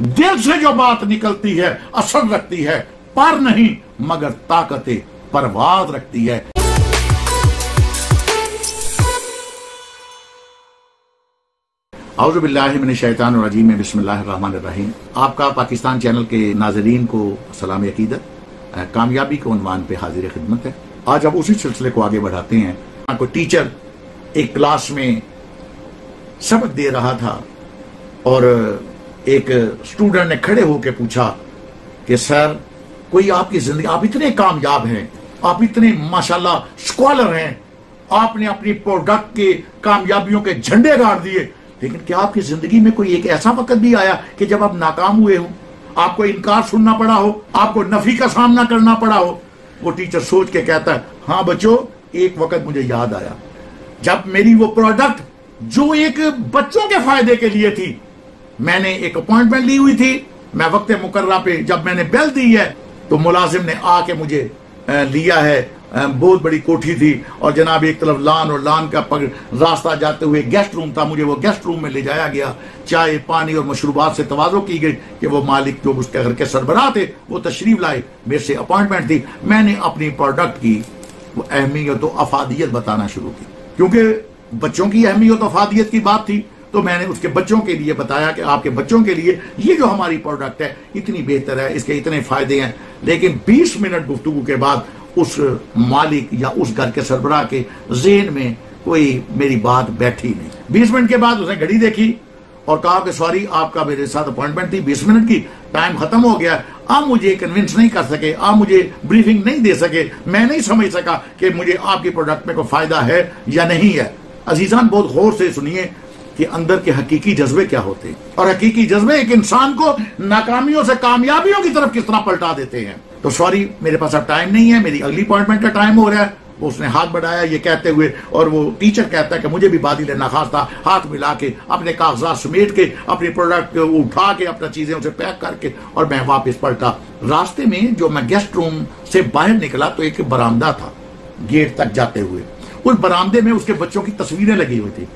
दिल से जो बात निकलती है असर रखती है, पर नहीं मगर ताकत परवाज रखती है। औज़ु बिल्लाहि मिनश शैतानिर रजीम, बिस्मिल्लाहिर रहमानिर रहीम। आपका पाकिस्तान चैनल के नाज़रीन को सलाम अकीदत। कामयाबी के उन्वान पे हाजिर खिदमत है। आज अब उसी सिलसिले को आगे बढ़ाते हैं। कोई टीचर एक क्लास में सबक दे रहा था और एक स्टूडेंट ने खड़े होकर पूछा कि सर, कोई आपकी जिंदगी, आप इतने कामयाब हैं, आप इतने माशाल्लाह स्कॉलर हैं, आपने अपनी प्रोडक्ट के कामयाबियों के झंडे गाड़ दिए, लेकिन क्या आपकी जिंदगी में कोई एक ऐसा वक्त भी आया कि जब आप नाकाम हुए हो, आपको इनकार सुनना पड़ा हो, आपको नफी का सामना करना पड़ा हो? वो टीचर सोच के कहता है, हाँ बच्चों, एक वक्त मुझे याद आया जब मेरी वो प्रोडक्ट जो एक बच्चों के फायदे के लिए थी, मैंने एक अपॉइंटमेंट ली हुई थी, मैं वक्त मुकर्रा पे जब मैंने बेल दी है तो मुलाजिम ने आके मुझे लिया है। बहुत बड़ी कोठी थी और जनाब एक तरफ लान और लान का रास्ता जाते हुए गेस्ट रूम था, मुझे वो गेस्ट रूम में ले जाया गया। चाय पानी और मशरूबात से तवाज़ो की गई कि वो मालिक जो उसके घर के सरबराह थे वो तशरीफ लाए, मेरे से अपॉइंटमेंट थी। मैंने अपनी प्रोडक्ट की वो अहमियत और अफादियत बताना शुरू की, क्योंकि बच्चों की अहमियत और अफादियत की बात थी, तो मैंने उसके बच्चों के लिए बताया कि आपके बच्चों के लिए ये जो हमारी प्रोडक्ट है इतनी बेहतर है, इसके इतने फायदे हैं। लेकिन 20 मिनट गुफ्तगू के बाद उस मालिक या उस घर के सरबराह के ज़हन में कोई मेरी बात बैठी नहीं। 20 मिनट के बाद उसने घड़ी देखी और कहा कि सॉरी, आपका मेरे साथ अपॉइंटमेंट थी 20 मिनट की, टाइम खत्म हो गया, आप मुझे कन्विंस नहीं कर सके, आप मुझे ब्रीफिंग नहीं दे सके, मैं नहीं समझ सका कि मुझे आपकी प्रोडक्ट में कोई फायदा है या नहीं है। अजीजान, बहुत गौर से सुनिए कि अंदर के हकीकी जज्बे क्या होते हैं और हकीकी जज्बे एक इंसान को नाकामियों से कामयाबियों की तरफ किस तरह पलटा देते हैं। तो सॉरी, मेरे पास अब टाइम नहीं है, मेरी अगली अपॉइंटमेंट का टाइम हो रहा है। उसने हाथ बढ़ाया ये कहते हुए, और वो टीचर कहता है कि मुझे भी बादी लेना खास था। हाथ मिला के अपने कागजात समेट के अपनी प्रोडक्ट उठा के अपना चीजें उसे पैक करके और मैं वापस पलटा। रास्ते में जो मैं गेस्ट रूम से बाहर निकला तो एक बरामदा था, गेट तक जाते हुए उस बरामदे में उसके बच्चों की तस्वीरें लगी हुई थी।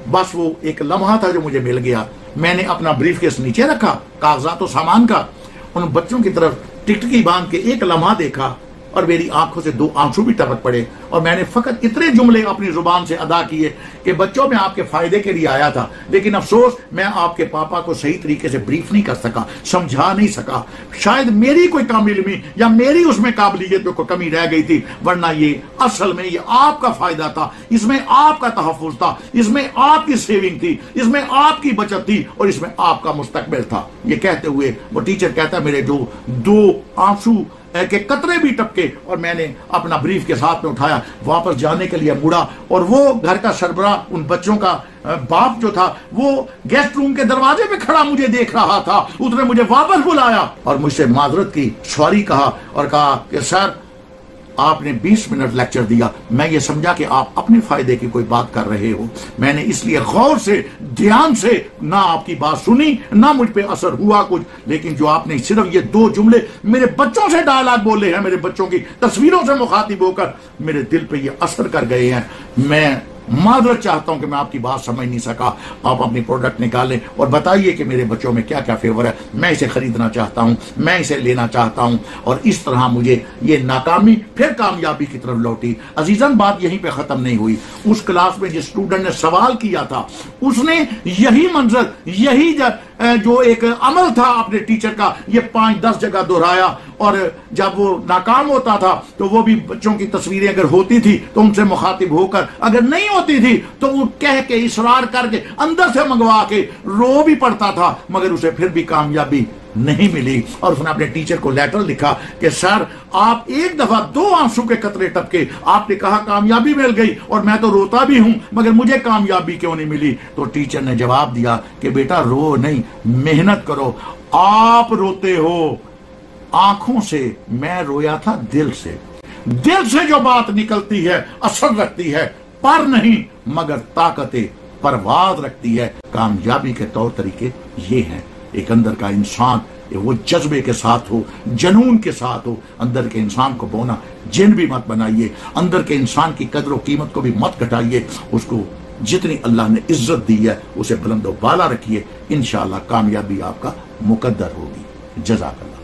बस वो एक लम्हा था जो मुझे मिल गया। मैंने अपना ब्रीफ केस नीचे रखा, कागजात और सामान का, उन बच्चों की तरफ टिकटकी बांध के एक लम्हा देखा और मेरी आंखों से 2 आंसू भी टपक पड़े और मैंने फकत इतने जुमले अपनी जुबान से अदा किए कि बच्चों, मैं आपके फायदे के लिए आया था, लेकिन अफसोस मैं आपके पापा को सही तरीके से ब्रीफ नहीं कर सका, समझा नहीं सका। शायद मेरी कोई कम इल्मी या मेरी उसमें काबिलियत में कोई कमी रह गई थी, वरना ये असल में ये आपका फायदा था, इसमें आपका तहफ़्फ़ुज़ था, इसमें आपकी सेविंग थी, इसमें आपकी बचत थी और इसमें आपका मुस्तकबिल था। ये कहते हुए वो टीचर कहता, मेरे जो 2 आंसू के कतरे भी टपके और मैंने अपना ब्रीफ के साथ में उठाया, वापस जाने के लिए मुड़ा और वो घर का सरबराह, उन बच्चों का बाप जो था, वो गेस्ट रूम के दरवाजे पे खड़ा मुझे देख रहा था। उसने मुझे वापस बुलाया और मुझसे माजरत की, सॉरी कहा और कहा कि सर, आपने 20 मिनट लेक्चर दिया, मैं ये समझा कि आप अपने फायदे की कोई बात कर रहे हो, मैंने इसलिए गौर से ध्यान से ना आपकी बात सुनी, ना मुझ पे असर हुआ कुछ, लेकिन जो आपने सिर्फ ये 2 जुमले मेरे बच्चों से डायलॉग बोले हैं, मेरे बच्चों की तस्वीरों से मुखातिब होकर मेरे दिल पे ये असर कर गए हैं। मैं माजरत चाहता हूं कि मैं आपकी बात समझ नहीं सका। आप अपनी प्रोडक्ट निकालें और बताइए कि मेरे बच्चों में क्या क्या फेवर है, मैं इसे खरीदना चाहता हूं, मैं इसे लेना चाहता हूं। और इस तरह मुझे ये नाकामी फिर कामयाबी की तरफ लौटी। अजीजन, बात यहीं पे खत्म नहीं हुई। उस क्लास में जिस स्टूडेंट ने सवाल किया था, उसने यही मंजर, यही जो एक अमल था अपने टीचर का, ये 5-10 जगह दोहराया और जब वो नाकाम होता था तो वो भी बच्चों की तस्वीरें अगर होती थी तो उनसे मुखातिब होकर, अगर नहीं होती थी तो वो कह के इसरार करके अंदर से मंगवा के रो भी पड़ता था, मगर उसे फिर भी कामयाबी नहीं मिली। और उसने अपने टीचर को लेटर लिखा कि सर, आप एक दफा 2 आंसू के कतरे टपके, आपने कहा कामयाबी मिल गई और मैं तो रोता भी हूं, मगर मुझे कामयाबी क्यों नहीं मिली? तो टीचर ने जवाब दिया कि बेटा, रो नहीं, मेहनत करो। आप रोते हो आंखों से, मैं रोया था दिल से। दिल से जो बात निकलती है असर रखती है, पर नहीं मगर ताकत परवाज रखती है। कामयाबी के तौर तरीके ये हैं। एक अंदर का इंसान वो जज्बे के साथ हो, जनून के साथ हो। अंदर के इंसान को बोना जिन भी मत बनाइए, अंदर के इंसान की कदर और कीमत को भी मत घटाइए। उसको जितनी अल्लाह ने इज्जत दी है उसे बुलंदो बाला रखिए, इंशाअल्लाह कामयाबी आपका मुकद्दर होगी। जज़ाकल्लाह।